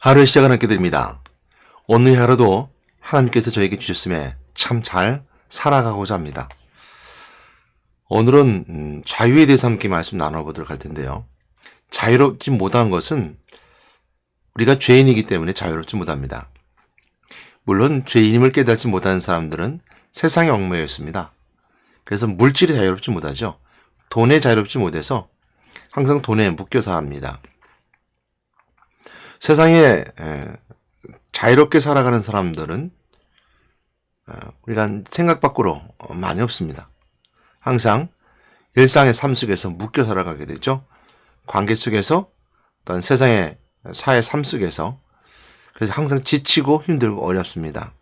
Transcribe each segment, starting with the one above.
하루의 시작을 함께 드립니다. 오늘 하루도 하나님께서 저에게 주셨음에 참 잘 살아가고자 합니다. 오늘은 자유에 대해서 함께 말씀 나눠보도록 할 텐데요. 자유롭지 못한 것은 우리가 죄인이기 때문에 자유롭지 못합니다. 물론 죄인임을 깨닫지 못하는 사람들은 세상에 얽매여 있습니다. 그래서 물질이 자유롭지 못하죠. 돈에 자유롭지 못해서 항상 돈에 묶여서 합니다. 세상에 자유롭게 살아가는 사람들은 우리가 생각 밖으로 많이 없습니다. 항상 일상의 삶 속에서 묶여 살아가게 되죠. 관계 속에서 또한 세상의 사회 삶 속에서 그래서 항상 지치고 힘들고 어렵습니다.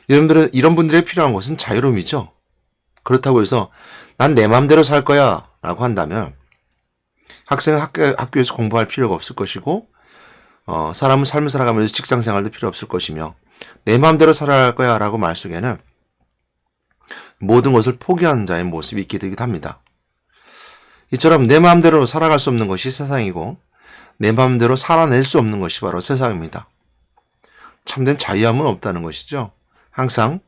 여러분들은 이런 분들이 필요한 것은 자유로움이죠. 그렇다고 해서 난 내 마음대로 살 거야 라고 한다면 학생은 학교에서 공부할 필요가 없을 것이고 사람은 삶을 살아가면서 직장 생활도 필요 없을 것이며 내 마음대로 살아갈 거야 라고 말 속에는 모든 것을 포기하는 자의 모습이 있게 되기도 합니다. 이처럼 내 마음대로 살아갈 수 없는 것이 세상이고 내 마음대로 살아낼 수 없는 것이 바로 세상입니다. 참된 자유함은 없다는 것이죠. 항상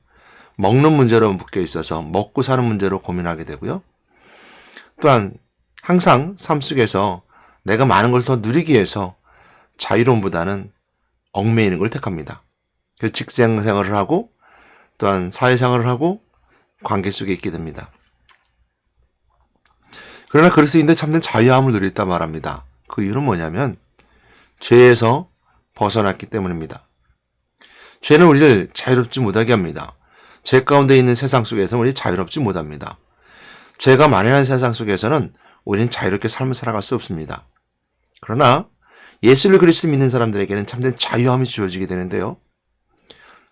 먹는 문제로 묶여 있어서 먹고 사는 문제로 고민하게 되고요. 또한 항상 삶 속에서 내가 많은 걸 더 누리기 위해서 자유로움보다는 얽매이는 걸 택합니다. 그래서 직장 생활을 하고 또한 사회생활을 하고 관계 속에 있게 됩니다. 그러나 그럴 수 있는데 참된 자유함을 누렸다 말합니다. 그 이유는 뭐냐면 죄에서 벗어났기 때문입니다. 죄는 우리를 자유롭지 못하게 합니다. 죄 가운데 있는 세상 속에서 우리 자유롭지 못합니다. 죄가 만연한 세상 속에서는 우리는 자유롭게 삶을 살아갈 수 없습니다. 그러나 예수를 그리스도 믿는 사람들에게는 참된 자유함이 주어지게 되는데요.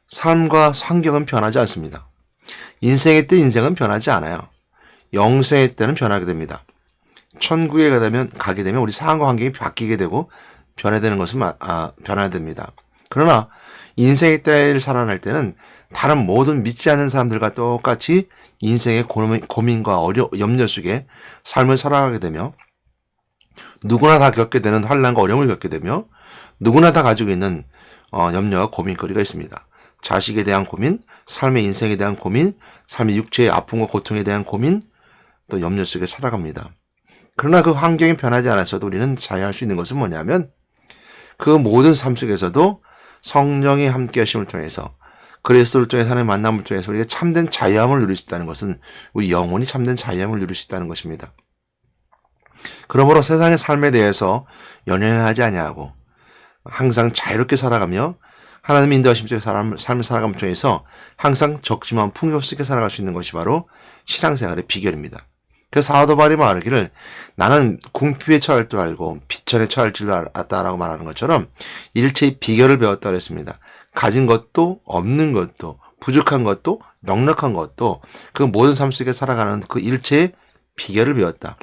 삶과 환경은 변하지 않습니다. 인생의 때 인생은 변하지 않아요. 영생의 때는 변하게 됩니다. 천국에 가게 되면 우리 상황과 환경이 바뀌게 되고 변해야 되는 것은 변해야 됩니다. 그러나 인생의 때를 살아날 때는 다른 모든 믿지 않는 사람들과 똑같이 인생의 고민과 염려 속에 삶을 살아가게 되며 누구나 다 겪게 되는 환난과 어려움을 겪게 되며 누구나 다 가지고 있는 염려와 고민거리가 있습니다. 자식에 대한 고민, 삶의 인생에 대한 고민, 삶의 육체의 아픔과 고통에 대한 고민, 또 염려 속에 살아갑니다. 그러나 그 환경이 변하지 않았어도 우리는 자유할 수 있는 것은 뭐냐면 그 모든 삶 속에서도 성령이 함께 하심을 통해서 그리스도를 통해 하나님의 만남을 통해서 우리가 참된 자유함을 누릴 수 있다는 것은 우리 영혼이 참된 자유함을 누릴 수 있다는 것입니다. 그러므로 세상의 삶에 대해서 연연하지 아니하고 항상 자유롭게 살아가며 하나님의 인도하심 속에 삶을 살아감을 통해서 항상 적지만 풍요롭게 살아갈 수 있는 것이 바로 신앙생활의 비결입니다. 그래서 사도 바울이 말하기를 나는 궁핍에 처할 줄 알고 비천에 처할 줄 알았다라고 말하는 것처럼 일체의 비결을 배웠다고 했습니다. 가진 것도 없는 것도 부족한 것도 넉넉한 것도 그 모든 삶 속에 살아가는 그 일체의 비결을 배웠다.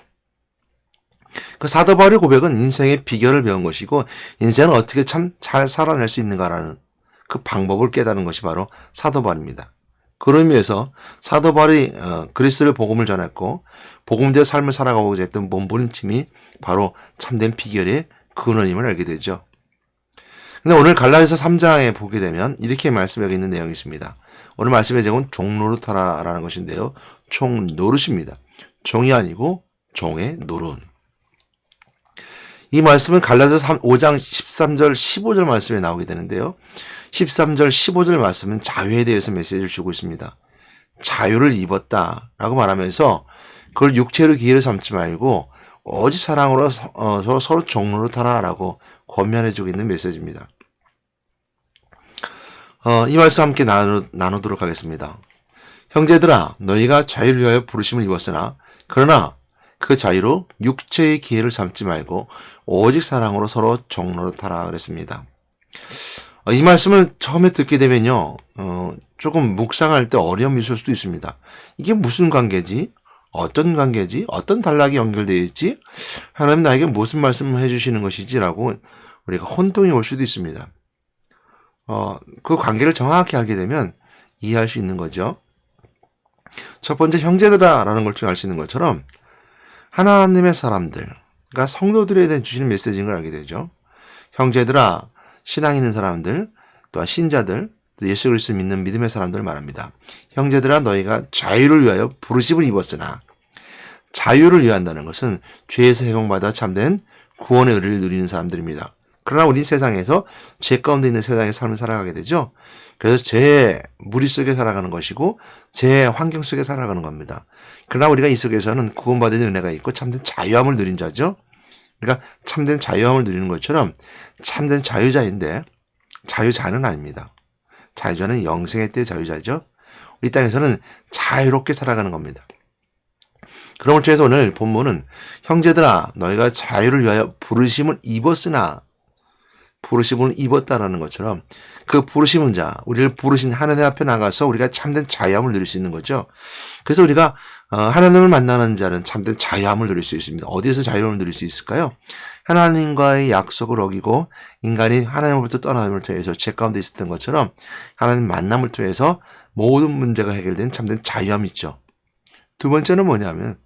그 사도 바울의 고백은 인생의 비결을 배운 것이고 인생은 어떻게 참 잘 살아낼 수 있는가라는 그 방법을 깨달은 것이 바로 사도 바울입니다. 그런 의미에서 사도 바울이 그리스도의 복음을 전했고 복음대로 삶을 살아가고자 했던 몸부림침이 바로 참된 비결의 근원임을 알게 되죠. 근데 오늘 갈라디아서 3장에 보게 되면 이렇게 말씀하고 있는 내용이 있습니다. 오늘 말씀의 제목은 종노릇하라라는 것인데요. 종노릇입니다. 종이 아니고 종의 노릇. 이 말씀은 갈라디아서 5장 13절 15절 말씀에 나오게 되는데요. 13절 15절 말씀은 자유에 대해서 메시지를 주고 있습니다. 자유를 입었다라고 말하면서 그걸 육체로 기회를 삼지 말고 오직 사랑으로 서로 종노릇하라라고 권면해주고 있는 메시지입니다. 이 말씀 함께 나누도록 하겠습니다. 형제들아 너희가 자유를 위하여 부르심을 입었으나 그러나 그 자유로 육체의 기회를 삼지 말고 오직 사랑으로 서로 종노릇하라 그랬습니다. 이 말씀을 처음에 듣게 되면요, 조금 묵상할 때 어려움이 있을 수도 있습니다. 이게 무슨 관계지? 어떤 관계지? 어떤 단락이 연결되어 있지? 하나님 나에게 무슨 말씀을 해주시는 것이지라고 우리가 혼동이 올 수도 있습니다. 그 관계를 정확히 알게 되면 이해할 수 있는 거죠. 첫 번째 형제들아라는 걸 통해 알 수 있는 것처럼 하나님의 사람들, 그러니까 성도들에 대해 주시는 메시지인 걸 알게 되죠. 형제들아, 신앙 있는 사람들, 또한 신자들, 또 예수 그리스도 믿는 믿음의 사람들을 말합니다. 형제들아 너희가 자유를 위하여 부르심을 입었으나, 자유를 위한다는 것은 죄에서 해방받아 참된 구원의 의를 누리는 사람들입니다. 그러나 우리 세상에서 죄 가운데 있는 세상의 삶을 살아가게 되죠. 그래서 죄의 무리 속에 살아가는 것이고 죄의 환경 속에 살아가는 겁니다. 그러나 우리가 이 속에서는 구원받은 은혜가 있고 참된 자유함을 누린 자죠. 그러니까 참된 자유함을 누리는 것처럼 참된 자유자인데 자유자는 아닙니다. 자유자는 영생의 때 자유자죠. 우리 땅에서는 자유롭게 살아가는 겁니다. 그런 점에서 오늘 본문은 형제들아 너희가 자유를 위하여 부르심을 입었으나, 부르심을 입었다라는 것처럼 그 부르심은 자, 우리를 부르신 하나님 앞에 나가서 우리가 참된 자유함을 누릴 수 있는 거죠. 그래서 우리가 하나님을 만나는 자는 참된 자유함을 누릴 수 있습니다. 어디에서 자유함을 누릴 수 있을까요? 하나님과의 약속을 어기고 인간이 하나님으로부터 떠남을 통해서 죄 가운데 있었던 것처럼 하나님 만남을 통해서 모든 문제가 해결된 참된 자유함이 있죠. 두 번째는 뭐냐면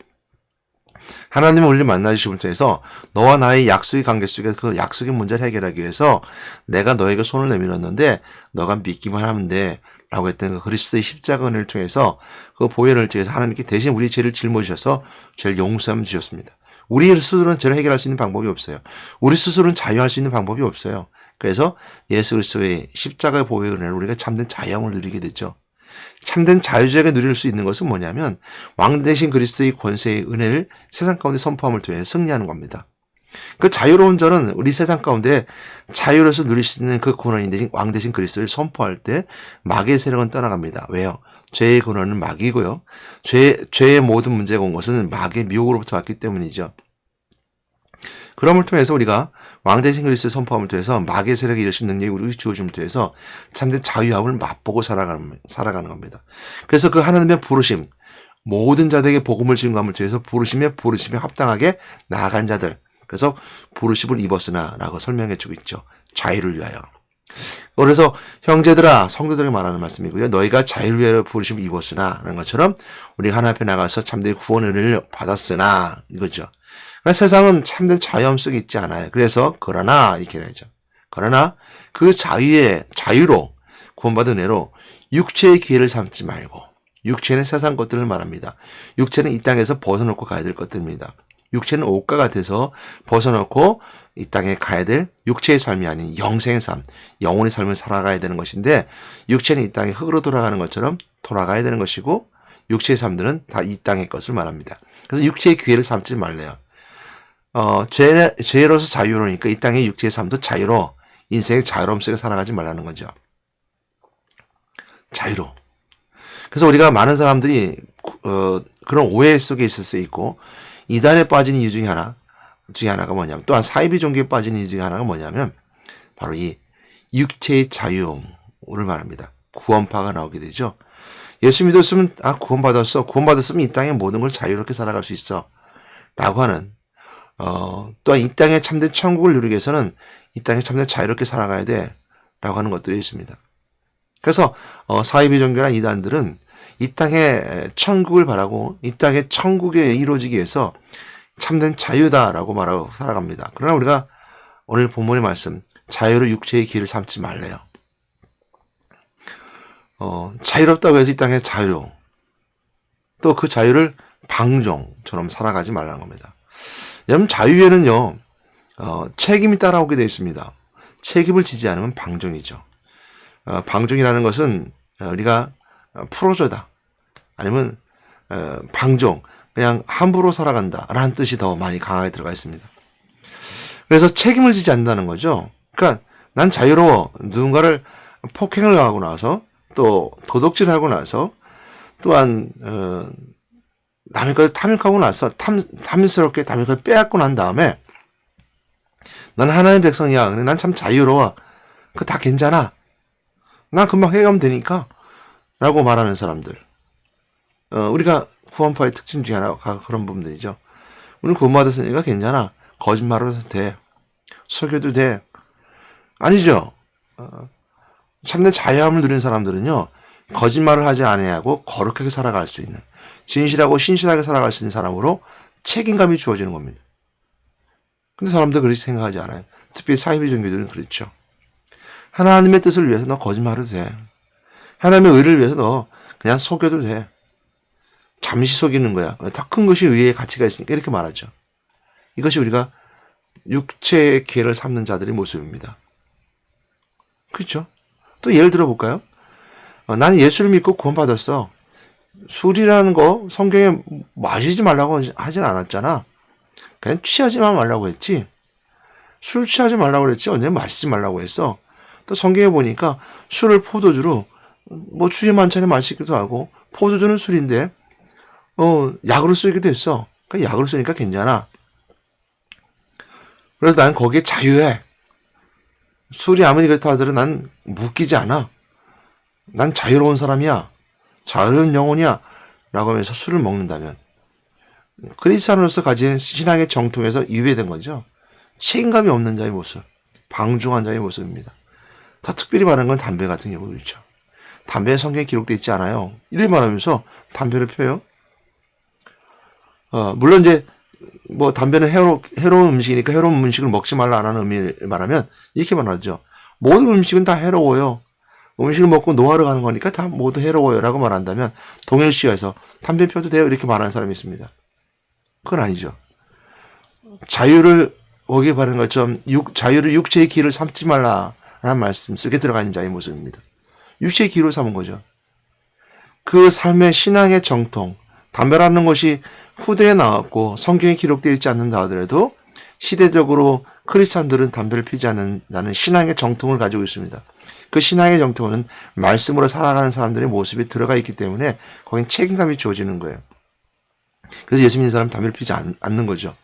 하나님이 우리를 만나주심을 통해서 너와 나의 약속의 관계 속에 그 약속의 문제를 해결하기 위해서 내가 너에게 손을 내밀었는데 너가 믿기만 하면 돼 라고 했던 그 그리스도의 십자가 은혜를 통해서 그 보혈을 통해서 하나님께 대신 우리 죄를 짊어지셔서 죄를 용서함 주셨습니다. 우리 스스로는 죄를 해결할 수 있는 방법이 없어요. 우리 스스로는 자유할 수 있는 방법이 없어요. 그래서 예수 그리스도의 십자가의 보혈 은혜로 우리가 참된 자유함을 누리게 됐죠. 참된 자유자가 누릴 수 있는 것은 뭐냐면 왕 대신 그리스도의 권세의 은혜를 세상 가운데 선포함을 통해 승리하는 겁니다. 그 자유로운 자는 우리 세상 가운데 자유로서 누릴 수 있는 그 권한인 대신 왕 대신 그리스도를 선포할 때 마귀의 세력은 떠나갑니다. 왜요? 죄의 권한은 마귀고요. 죄의 모든 문제가 온 것은 마귀의 미혹으로부터 왔기 때문이죠. 그럼을 통해서 우리가 왕 대신 그리스도의 선포함을 통해서 마귀의 세력이 일으킨 능력이 우리에게 주어짐을 통해서 참된 자유함을 맛보고 살아가는 겁니다. 그래서 그 하나님의 부르심, 모든 자들에게 복음을 증거함을 통해서 부르심에 합당하게 나아간 자들, 그래서 부르심을 입었으나 라고 설명해주고 있죠. 자유를 위하여. 그래서 형제들아, 성도들에게 말하는 말씀이고요. 너희가 자유를 위하여 부르심을 입었으나 라는 것처럼 우리가 하나님 앞에 나가서 참된 구원의 은혜를 받았으나 이거죠. 그러니까 세상은 참된 자유함 속에 있지 않아요. 그래서 그러나 이렇게 하죠. 그러나 그 자유로 구원받은 은혜로 육체의 기회를 삼지 말고, 육체는 세상 것들을 말합니다. 육체는 이 땅에서 벗어놓고 가야 될 것들입니다. 육체는 옷과 같아서 벗어놓고 이 땅에 가야 될 육체의 삶이 아닌 영생의 삶, 영혼의 삶을 살아가야 되는 것인데 육체는 이 땅에 흙으로 돌아가는 것처럼 돌아가야 되는 것이고 육체의 삶들은 다 이 땅의 것을 말합니다. 그래서 육체의 기회를 삼지 말래요. 죄로서 자유로우니까 이 땅의 육체의 삶도 자유로, 인생의 자유로움 속에 살아가지 말라는 거죠. 자유로. 그래서 우리가 많은 사람들이 그런 오해 속에 있을 수 있고 이단에 빠진 이유 중에 하나가 뭐냐면, 또한 사이비 종교에 빠진 이유 중에 하나가 뭐냐면 바로 이 육체의 자유를 말합니다. 구원파가 나오게 되죠. 예수 믿었으면 구원받았으면 이 땅의 모든 걸 자유롭게 살아갈 수 있어 라고 하는, 또한 이 땅에 참된 천국을 누리기 위해서는 이 땅에 참된 자유롭게 살아가야 돼 라고 하는 것들이 있습니다. 그래서 사이비 종교나 이단들은 이 땅에 천국을 바라고 이 땅에 천국에 이루어지기 위해서 참된 자유다라고 말하고 살아갑니다. 그러나 우리가 오늘 본문의 말씀, 자유로 육체의 길을 삼지 말래요. 자유롭다고 해서 이 땅의 자유, 또 그 자유를 방종처럼 살아가지 말라는 겁니다. 여러분, 자유에는요 책임이 따라오게 되어 있습니다. 책임을 지지 않으면 방종이죠. 방종이라는 것은 우리가 풀어줘다, 아니면 방종, 그냥 함부로 살아간다 라는 뜻이 더 많이 강하게 들어가 있습니다. 그래서 책임을 지지 않는다는 거죠. 그러니까 난 자유로워. 누군가를 폭행을 하고 나서, 또 도둑질을 하고 나서, 또한 남의 것을 탐욕하고 나서 탐욕스럽게 남의 것을 빼앗고 난 다음에 난 하나님의 백성이야, 난 참 자유로워, 그거 다 괜찮아, 난 금방 해가면 되니까 라고 말하는 사람들, 우리가 구원파의 특징 중에 하나가 그런 부분들이죠. 우리는 구원받았으니까 괜찮아, 거짓말을 해도 돼, 속여도 돼. 아니죠. 참된 자유함을 누린 사람들은요 거짓말을 하지 아니하고 거룩하게 살아갈 수 있는, 진실하고 신실하게 살아갈 수 있는 사람으로 책임감이 주어지는 겁니다. 근데 사람들 그렇게 생각하지 않아요. 특히 사이비 종교들은 그렇죠. 하나님의 뜻을 위해서 너 거짓말해도 돼. 하나님의 의를 위해서 너 그냥 속여도 돼. 잠시 속이는 거야. 더 큰 것이 의의 가치가 있으니까 이렇게 말하죠. 이것이 우리가 육체의 기회를 삼는 자들의 모습입니다. 그렇죠? 또 예를 들어 볼까요? 나는 예수를 믿고 구원받았어. 술이라는 거 성경에 마시지 말라고 하진 않았잖아. 그냥 취하지만 말라고 했지. 술 취하지 말라고 그랬지. 언제 마시지 말라고 했어. 또 성경에 보니까 술을 포도주로 뭐 주에 만찬에 마시기도 하고 포도주는 술인데 약으로 쓰기도 했어. 그러니까 약으로 쓰니까 괜찮아. 그래서 난 거기에 자유해. 술이 아무리 그렇다 하더라도 난 묶이지 않아. 난 자유로운 사람이야. 자유로운 영혼이야. 라고 하면서 술을 먹는다면 그리스도인으로서 가진 신앙의 정통에서 이외된 거죠. 책임감이 없는 자의 모습, 방종한 자의 모습입니다. 더 특별히 말하는 건 담배 같은 경우 그렇죠. 담배에 성경에 기록되어 있지 않아요. 이렇게 말하면서 담배를 펴요. 물론 이제 뭐 담배는 해로운 음식이니까 해로운 음식을 먹지 말라는 의미를 말하면 이렇게 말하죠. 모든 음식은 다 해로워요. 음식을 먹고 노화를 가는 거니까 다 모두 해로워요 라고 말한다면 동일시해서 담배 펴도 돼요 이렇게 말하는 사람이 있습니다. 그건 아니죠. 자유를 거기에 바른 것처럼 자유를 육체의 기를 삼지 말라라는 말씀 속에 들어가 있는 자의 모습입니다. 육체의 기로 삼은 거죠. 그 삶의 신앙의 정통, 담배라는 것이 후대에 나왔고 성경에 기록되어 있지 않는다 하더라도 시대적으로 크리스찬들은 담배를 피지 않는다는 신앙의 정통을 가지고 있습니다. 그 신앙의 정통은 말씀으로 살아가는 사람들의 모습이 들어가 있기 때문에 거긴 책임감이 주어지는 거예요. 그래서 예수 믿는 사람은 담배를 피지 않는 거죠.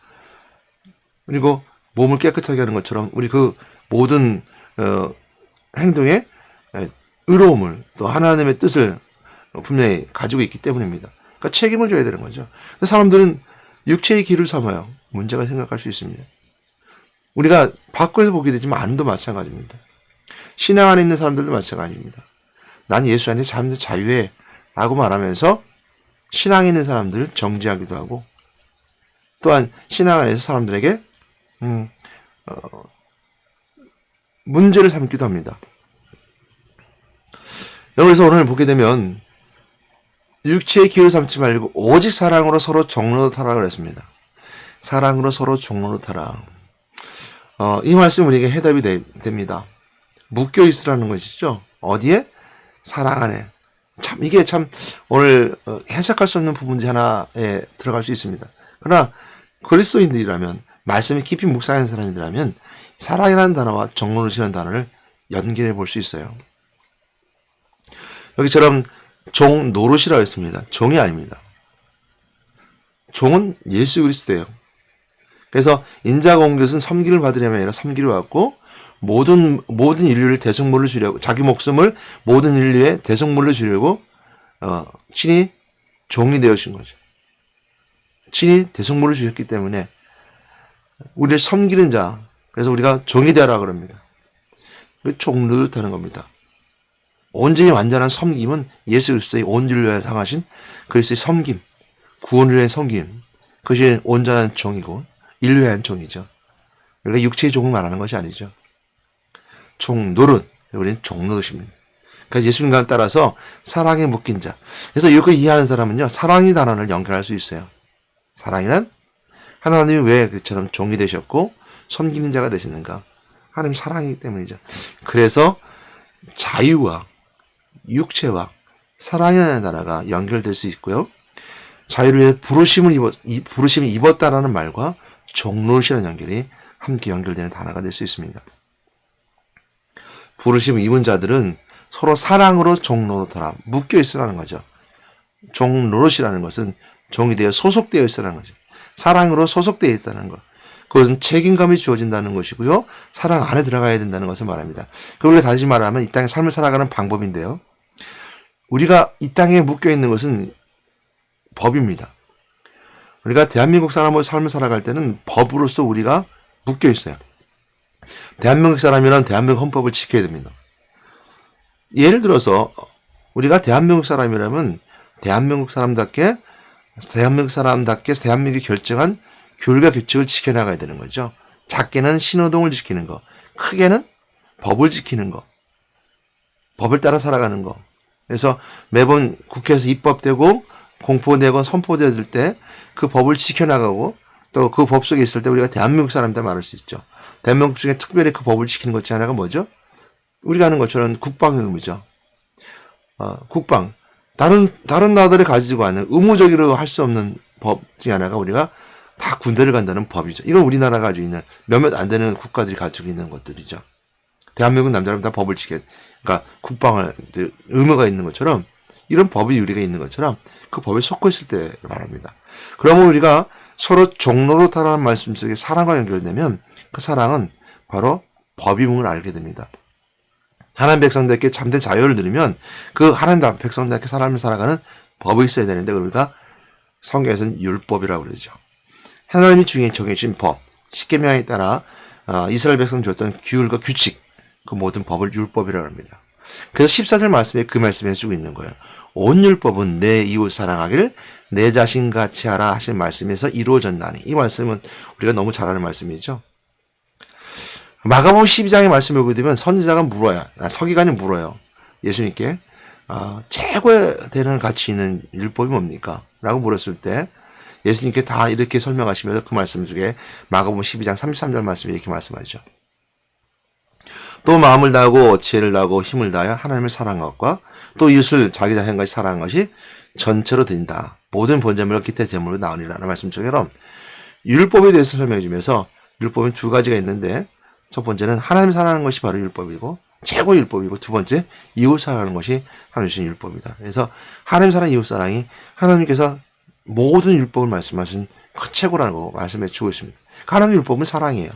그리고 몸을 깨끗하게 하는 것처럼 우리 그 모든 행동에 의로움을 또 하나님의 뜻을 분명히 가지고 있기 때문입니다. 그러니까 책임을 져야 되는 거죠. 근데 사람들은 육체의 기를 삼아요. 문제가 생각할 수 있습니다. 우리가 밖에서 보게 되지만 안도 마찬가지입니다. 신앙 안에 있는 사람들도 마찬가지입니다. 난 예수 안에 삶의 자유해 라고 말하면서 신앙에 있는 사람들을 정죄하기도 하고 또한 신앙 안에서 사람들에게 문제를 삼기도 합니다. 여기서 오늘 보게 되면 육체의 기회를 삼지 말고 오직 사랑으로 서로 종로로 타라 그랬습니다. 사랑으로 서로 종로로 타라. 이 말씀 우리에게 해답이 됩니다. 묶여 있으라는 것이죠. 어디에? 사랑 안에. 참 이게 참 오늘 해석할 수 없는 부분 중 하나에 들어갈 수 있습니다. 그러나 그리스도인들이라면 말씀이 깊이 묵상하는 사람이라면 사랑이라는 단어와 종로로시라는 단어를 연결해 볼 수 있어요. 여기처럼 종 노릇이라고 했습니다. 종이 아닙니다. 종은 예수 그리스도예요. 그래서 인자가 온 것은 섬기를 받으려면 아니라 섬기러 왔고 모든 인류를 대속물로 주려고 자기 목숨을 모든 인류의 대속물로 주려고 친히 종이 되어신 거죠. 친히 대속물을 주셨기 때문에 우리를 섬기는 자 그래서 우리가 종이 되라 그럽니다. 그 종노릇하는 겁니다. 온전히 완전한 섬김은 예수 그리스도의 온 인류에 상하신 그리스도의 섬김, 구원을 위한 섬김 그것이 온전한 종이고 인류에 대한 종이죠. 우리가 육체의 종을 말하는 것이 아니죠. 종노릇, 우리는 종노릇입니다. 그래서 예수님과 따라서 사랑에 묶인 자. 그래서 이렇게 이해하는 사람은요, 사랑이 단어를 연결할 수 있어요. 사랑이란 하나님이 왜 그처럼 종이 되셨고 섬기는 자가 되시는가? 하나님 사랑이기 때문이죠. 그래서 자유와 육체와 사랑이라는 단어가 연결될 수 있고요. 자유를 위해 부르심을 입었다라는 말과 종노릇이라는 연결이 함께 연결되는 단어가 될 수 있습니다. 부르심을 입은 자들은 서로 사랑으로 종노릇하라 묶여 있으라는 거죠. 종노릇이라는 것은 종이 되어 소속되어 있으라는 거죠. 사랑으로 소속되어 있다는 것. 그것은 책임감이 주어진다는 것이고요. 사랑 안에 들어가야 된다는 것을 말합니다. 그걸 다시 말하면 이 땅의 삶을 살아가는 방법인데요. 우리가 이 땅에 묶여 있는 것은 법입니다. 우리가 대한민국 사람으로 삶을 살아갈 때는 법으로서 우리가 묶여 있어요. 대한민국 사람이란 대한민국 헌법을 지켜야 됩니다. 예를 들어서 우리가 대한민국 사람이라면 대한민국 사람답게 대한민국이 결정한 규율과 규칙을 지켜나가야 되는 거죠. 작게는 신호등을 지키는 거, 크게는 법을 지키는 거. 법을 따라 살아가는 거. 그래서 매번 국회에서 입법되고 공포되고 선포되어질 때 그 법을 지켜나가고 또 그 법 속에 있을 때 우리가 대한민국 사람이다 말할 수 있죠. 대한민국 중에 특별히 그 법을 지키는 것 중에 하나가 뭐죠? 우리가 아는 것처럼 국방의 의무죠. 국방. 다른 나라들이 가지고 있는 의무적으로 할 수 없는 법 중에 하나가 우리가 다 군대를 간다는 법이죠. 이건 우리나라가 가지고 있는 몇몇 안 되는 국가들이 가지고 있는 것들이죠. 대한민국 남자라면 다 법을 그러니까 국방을 의무가 있는 것처럼 이런 법이 우리가 있는 것처럼 그 법에 속고 있을 때 말합니다. 그러면 우리가 서로 종로로 타라는 말씀 속에 사랑과 연결되면 그 사랑은 바로 법임을 알게 됩니다. 하나님 백성들에게 참된 자유를 누리면 그 하나님 백성들에게 사람을 살아가는 법이 있어야 되는데 우리가 성경에서는 율법이라고 그러죠. 하나님이 중에 정해주신 법, 십계명에 따라 이스라엘 백성 줬던 규율과 규칙, 그 모든 법을 율법이라고 합니다. 그래서 14절 말씀에 그 말씀을 해주고 있는 거예요. 온 율법은 내 이웃 사랑하기를 내 자신같이 하라 하신 말씀에서 이루어졌나니. 이 말씀은 우리가 너무 잘 아는 말씀이죠. 마가복음 12장의 말씀을 보게 되면 선지자가 물어요. 서기관이 물어요. 예수님께 최고에 되는 가치 있는 율법이 뭡니까? 라고 물었을 때 예수님께 다 이렇게 설명하시면서 그 말씀 중에 마가복음 12장 33절 말씀에 이렇게 말씀하죠. 또 마음을 다하고 지혜를 다하고 힘을 다하여 하나님을 사랑한 것과 또 이웃을 자기 자신같이 사랑한 것이 전체로 드린다. 모든 본제물과 기타 제물로 나오니라는 말씀처럼 율법에 대해서 설명해 주면서 율법은 두 가지가 있는데 첫 번째는 하나님을 사랑하는 것이 바로 율법이고 최고 율법이고 두 번째 이웃 사랑하는 것이 하나님 주신 율법이다. 그래서 하나님 사랑 이웃 사랑이 하나님께서 모든 율법을 말씀하신 그 최고라고 말씀해 주고 있습니다. 하나님 율법은 사랑이에요.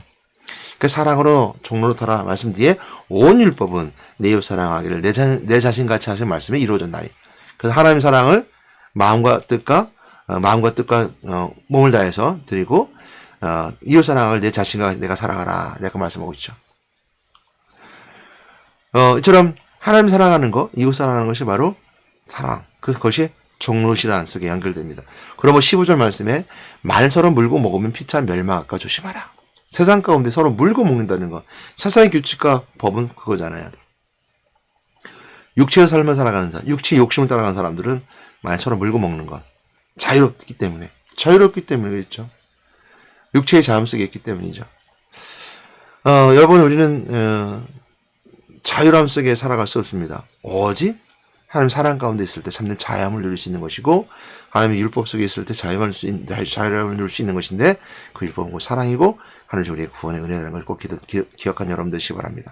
그 사랑으로 종로로 타라 말씀 뒤에 온 율법은 내 이웃 사랑하기를 내 자신같이 하신 말씀에 이루어졌나니. 그래서 하나님 사랑을 마음과 뜻과 몸을 다해서 드리고 이웃 사랑을 내 자신과 내가 사랑하라 이렇게 말씀하고 있죠. 이처럼 하나님 사랑하는 거, 이웃 사랑하는 것이 바로 사랑. 그것이 종로시란 속에 연결됩니다. 그러면 15절 말씀에 말 서로 물고 먹으면 피차 멸망할까 조심하라. 세상 가운데 서로 물고 먹는다는 거. 세상의 규칙과 법은 그거잖아요. 육체의 삶을 살아가는 사람, 육체의 욕심을 따라가는 사람들은 말 서로 물고 먹는 것. 자유롭기 때문에 그렇죠. 육체의 자음 속에 있기 때문이죠. 여러분 우리는 자유함 속에 살아갈 수 없습니다. 오직 하나님 사랑 가운데 있을 때 참된 자유함을 누릴 수 있는 것이고 하나님의 율법 속에 있을 때 자유함을 누릴 수 있는 것인데 그 율법은 곧 사랑이고 하나님 우리의 구원의 은혜라는 걸 꼭 기억한 여러분 되시기 바랍니다.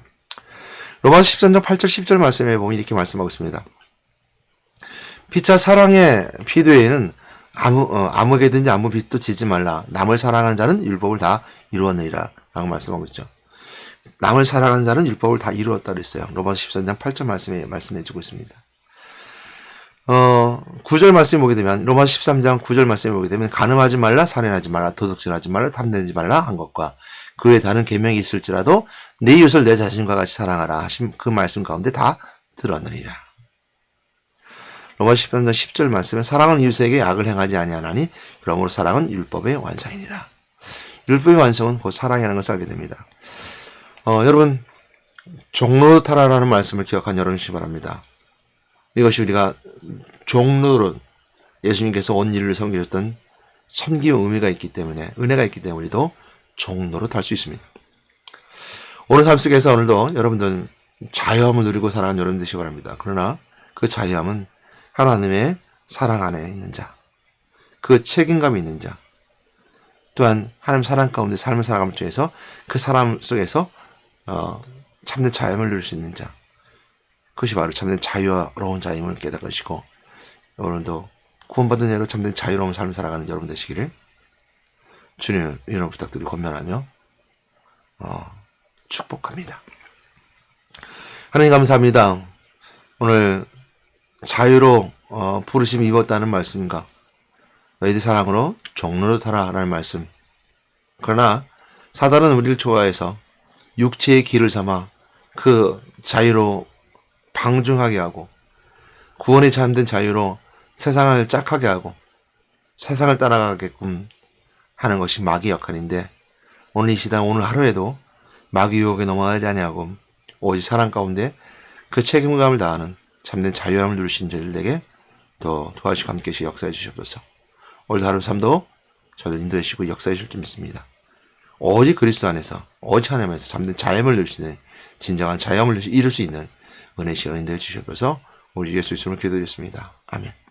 로마서 13장 8절 10절 말씀에 보면 이렇게 말씀하고 있습니다. 피차 사랑의 피도에는 아무개든지 아무 빚도 지지 말라. 남을 사랑하는 자는 율법을 다 이루었느니라 라고 말씀하고 있죠. 남을 사랑하는 자는 율법을 다 이루었다 그랬어요. 로마서 13장 8절 말씀해 주고 있습니다. 9절 말씀에 보게 되면 로마서 13장 9절 말씀에 보게 되면 간음하지 말라, 살인하지 말라, 도둑질하지 말라, 탐내지 말라 한 것과 그 외에 다른 계명이 있을지라도 내 이웃을 내 자신과 같이 사랑하라 하신 그 말씀 가운데 다 들어느니라. 로마서 13장 10절 말씀에 사랑은 이웃에게 악을 행하지 아니하나니 그러므로 사랑은 율법의 완성이니라. 율법의 완성은 곧 사랑이라는 것을 알게 됩니다. 여러분 종로 타라라는 말씀을 기억한 여러분이시기 바랍니다. 이것이 우리가 종로로 예수님께서 온 일을 섬기셨던 섬기의 의미가 있기 때문에 은혜가 있기 때문에 우리도 종로로 탈 수 있습니다. 오늘 삶 속에서 오늘도 여러분들 자유함을 누리고 살아가는 여러분 되시기 바랍니다. 그러나 그 자유함은 하나님의 사랑 안에 있는 자, 그 책임감이 있는 자, 또한 하나님 사랑 가운데 삶을 살아가면서 통해서 그 사람 속에서 참된 자유함을 누릴 수 있는 자, 그것이 바로 참된 자유로운 자임을 깨닫으시고 오늘도 구원받은 자로 참된 자유로운 삶을 살아가는 여러분 되시기를 주님을 이름 부탁드리고 권면하며 축복합니다. 하나님 감사합니다. 오늘 자유로 부르심 입었다는 말씀인가 너희들 사랑으로 종로로 타라라는 말씀. 그러나 사단은 우리를 좋아해서 육체의 길을 삼아 그 자유로 방종하게 하고 구원에 잠든 자유로 세상을 짝하게 하고 세상을 따라가게끔 하는 것이 마귀의 역할인데 오늘 이 시간 오늘 하루에도 마귀 유혹에 넘어가지 아니하고 오직 사랑 가운데 그 책임감을 다하는 참된 자유함을 누리신 저희들에게 더 도와주시고 함께 하시 역사해 주시옵소서. 오늘 하루 삶도 저를 인도해 주시고 역사해 주실 줄 믿습니다. 오직 그리스도 안에서, 오직 하나님 안에서 참된 자유함을 누리시는, 진정한 자유함을 이룰 수 있는 은혜 시간을 인도해 주시옵소서. 우리 예수 이름으로 기도드렸습니다. 아멘.